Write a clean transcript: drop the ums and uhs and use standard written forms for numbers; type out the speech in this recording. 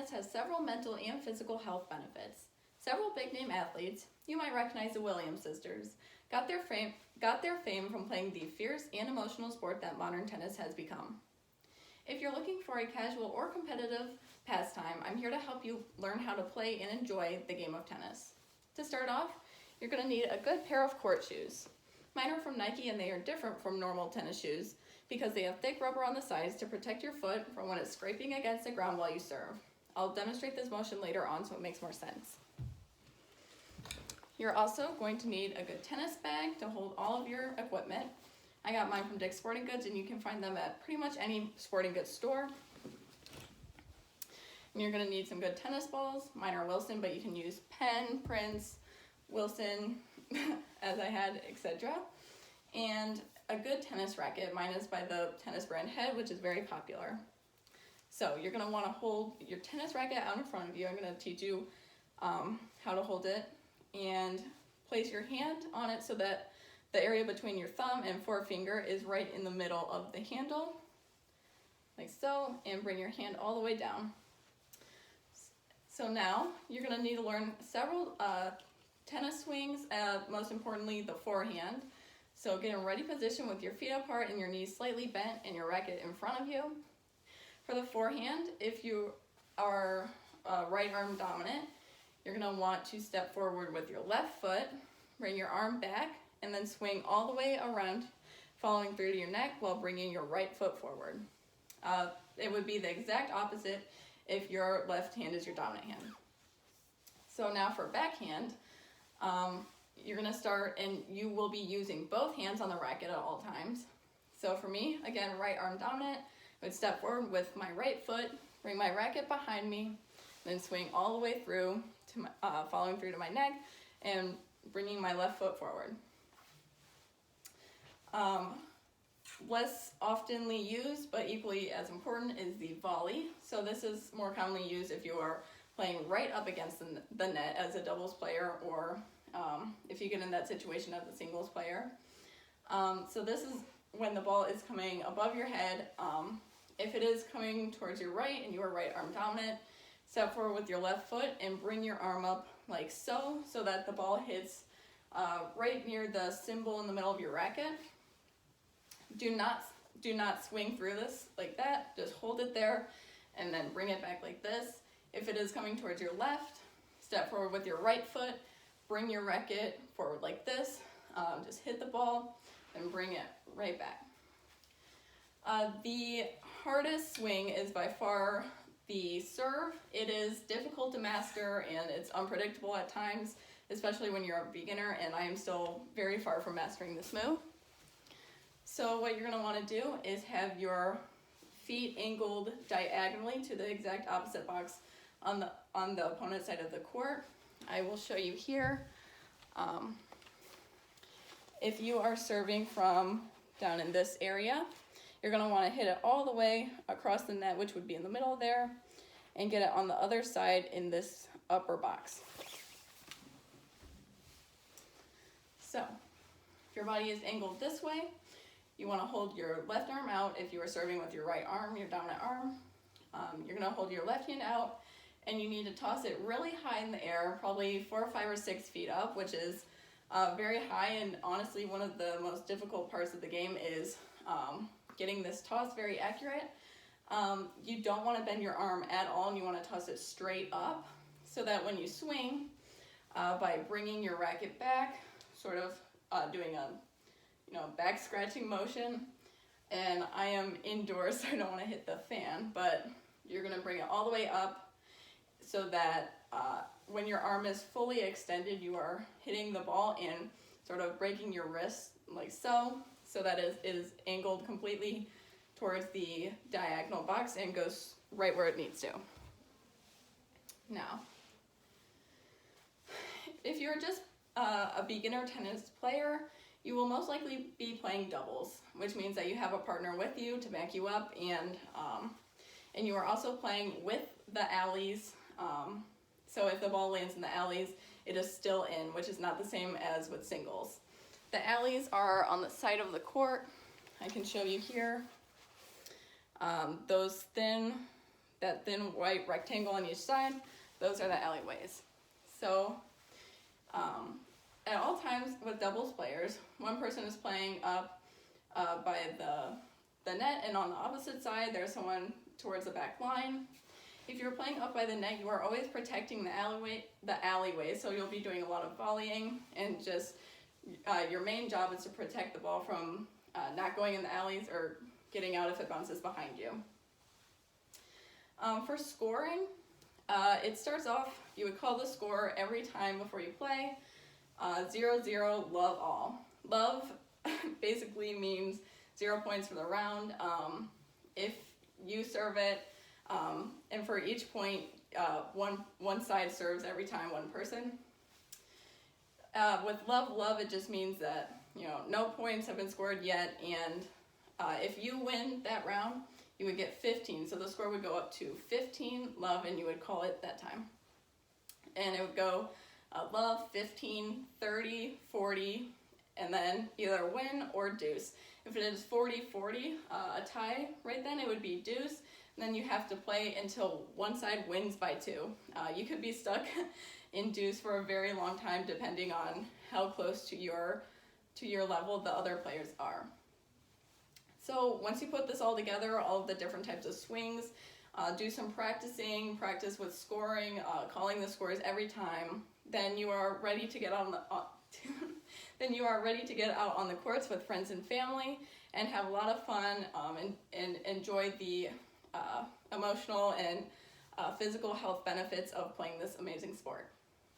tennis has several mental and physical health benefits. Several big-name athletes, you might recognize the Williams sisters, got their fame from playing the fierce and emotional sport that modern tennis has become. If you're looking for a casual or competitive pastime, I'm here to help you learn how to play and enjoy the game of tennis. To start off, you're going to need a good pair of court shoes. Mine are from Nike and they are different from normal tennis shoes because they have thick rubber on the sides to protect your foot from when it's scraping against the ground while you serve. I'll demonstrate this motion later on so it makes more sense. You're also going to need a good tennis bag to hold all of your equipment. I got mine from Dick's Sporting Goods and you can find them at pretty much any sporting goods store. And you're going to need some good tennis balls. Mine are Wilson, but you can use Penn, Prince, Wilson, as I had, etc. And a good tennis racket. Mine is by the tennis brand Head, which is very popular. So you're going to want to hold your tennis racket out in front of you. I'm going to teach you how to hold it. And place your hand on it so that the area between your thumb and forefinger is right in the middle of the handle, like so, and bring your hand all the way down. So now you're going to need to learn several tennis swings, most importantly the forehand. So get in ready position with your feet apart and your knees slightly bent and your racket in front of you. For the forehand, if you are right arm dominant, you're going to want to step forward with your left foot, bring your arm back, and then swing all the way around, following through to your neck while bringing your right foot forward. It would be the exact opposite if your left hand is your dominant hand. So now for backhand, you're going to start and you will be using both hands on the racket at all times. So for me, again, right arm dominant, I would step forward with my right foot, bring my racket behind me, then swing all the way through to my, following through to my neck and bringing my left foot forward. Less oftenly used but equally as important is the volley. So this is more commonly used if you are playing right up against the net as a doubles player, or if you get in that situation as a singles player. So this is when the ball is coming above your head. If it is coming towards your right and you are right arm dominant, step forward with your left foot and bring your arm up like so, so that the ball hits right near the symbol in the middle of your racket. Do not swing through this like that. Just hold it there and then bring it back like this. If it is coming towards your left, step forward with your right foot, bring your racket forward like this. Just hit the ball and bring it right back. The hardest swing is by far the serve. It is difficult to master and it's unpredictable at times, especially when you're a beginner, and I am still very far from mastering this move. So what you're going to want to do is have your feet angled diagonally to the exact opposite box on the opponent's side of the court. I will show you here. If you are serving from down in this area, you're going to want to hit it all the way across the net, which would be in the middle there, and get it on the other side in this upper box. So if your body is angled this way, you want to hold your left arm out. If you are serving with your right arm, your dominant arm, you're going to hold your left hand out, and you need to toss it really high in the air, probably 4, 5, or 6 feet up, which is very high. And honestly, one of the most difficult parts of the game is getting this toss very accurate. You don't want to bend your arm at all, and you want to toss it straight up, so that when you swing, by bringing your racket back, sort of doing a back scratching motion, and I am indoors so I don't want to hit the fan, but you're going to bring it all the way up so that when your arm is fully extended, you are hitting the ball and sort of breaking your wrist like so that it is angled completely towards the diagonal box and goes right where it needs to. Now, if you're just a beginner tennis player, you will most likely be playing doubles, which means that you have a partner with you to back you up, and you are also playing with the alleys. So if the ball lands in the alleys, it is still in, which is not the same as with singles. The alleys are on the side of the court. I can show you here. Those thin that thin white rectangle on each side, those are the alleyways. So at all times with doubles players, one person is playing up by the net, and on the opposite side there's someone towards the back line. If you're playing up by the net, you are always protecting the alleyway, so you'll be doing a lot of volleying, and just your main job is to protect the ball from not going in the alleys or getting out if it bounces behind you. For scoring, it starts off, you would call the score every time before you play, 0-0, love all. Love basically means 0 points for the round. If you serve it, and for each point, one side serves every time one person. With love, it just means that, no points have been scored yet, and if you win that round, you would get 15. So the score would go up to 15 love, and you would call it that time. And it would go love, 15, 30, 40, and then either win or deuce. If it is 40-40, a tie right then, it would be deuce. And then you have to play until one side wins by 2. You could be stuck in deuce for a very long time, depending on how close to your level the other players are. So once you put this all together, all of the different types of swings, do some practice with scoring, calling the scores every time, then you are ready to get on the then you are ready to get out on the courts with friends and family and have a lot of fun, and enjoy the emotional and physical health benefits of playing this amazing sport.